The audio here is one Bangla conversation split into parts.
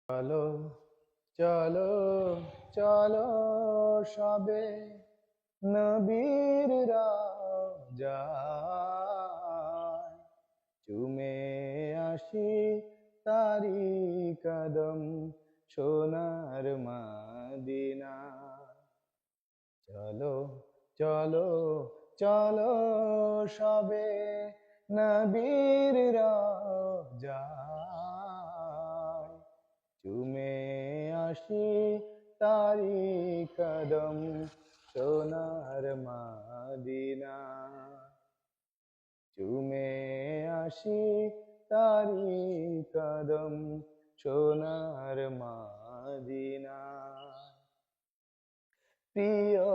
চলো চলো চলো সবে নবীর রাজায় চুমে আসি তারি কদম সোনার মদিনা। চলো চলো চলো সবে নবীর রাজায় চুমে আসি তারি কদম সোনার মদিনা। চুমে আসি তারি কদম সোনার মদিনা। প্রিয়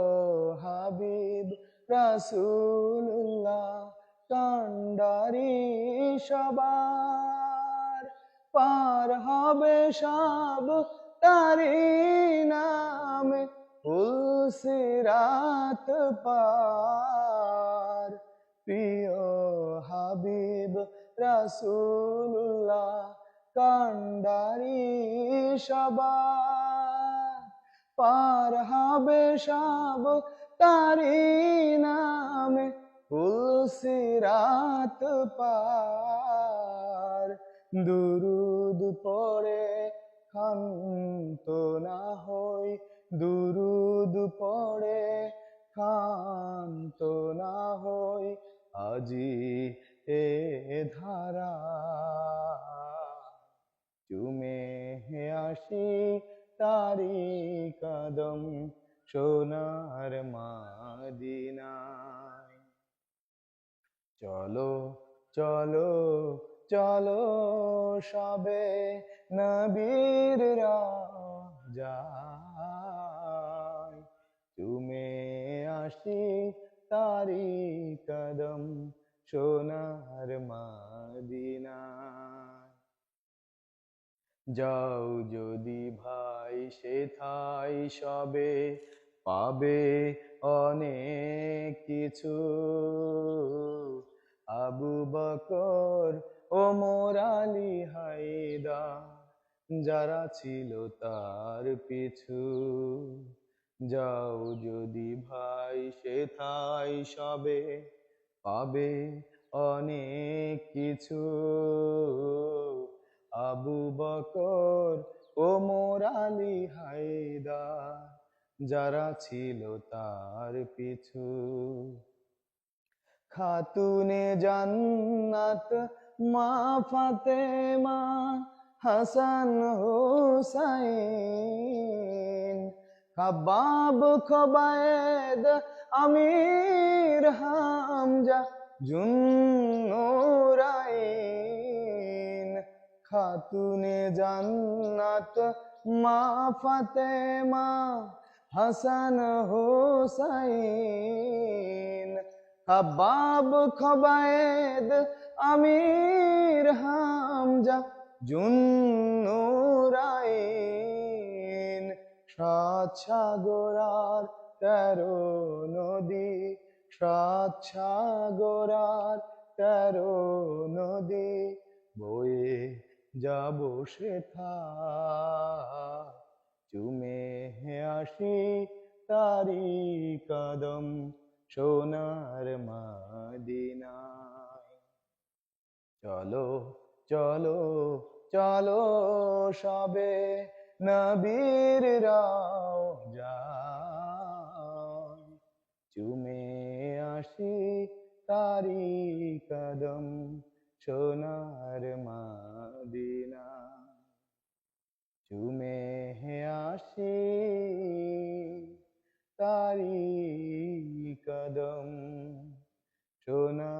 হাবিব রাসূলুল্লাহ কান্ডারি সবার পার হবে সব তারি নামে সিরাত পার। প্রিয় হাবিব রাসূলুল্লাহ কান্ডারি সবার পার হবে সব তারি নামে সিরাত পার। দুরুদ পড়ে ক্ষান্ত না হই, দুরুদ পড়ে ক্ষান্ত না হই, আজি এ ধারা চুমে আসি তারি কদম সোনার মদিনায়। চলো চলো চলো সবে নবীর রাজায় চুমে আসি তারি কদম সোনার মদিনায়। যাও যদি ভাই সেথায় সবে পাবে অনেক কিছু। আবু বকর ওমর আলী হায়দার যারা ছিল তার পিছু। যাও যদি ভাই সেথায় সবে পাবে অনেক কিছু। আবু বকর ওমর আলী হায়দার যারা ছিল তার পিছু। খাতুনে জান্নাত মা ফাতেমা হাসান হুসাইন খাব্বাব খোবায়েদ আমির হামজা জুন্নুরাইন। খাতুনে জান্নাত মা ফাতেমা হাসান হুসাইন খাব্বাব খোবায়েদ আমির হামজা জুন্নুরাইন। সাত সাগর আর 13 নদী, সাত সাগর আর 13 নদী বয়ে যাব সেথা চুমে আসি তারি কদম সোনার মদিনায়। চলো চলো চলো সবে নবীর রাজায় চুমে আসি তারি কদম সোনার মদিনায়। চুমে আসি তারি কদম সোনার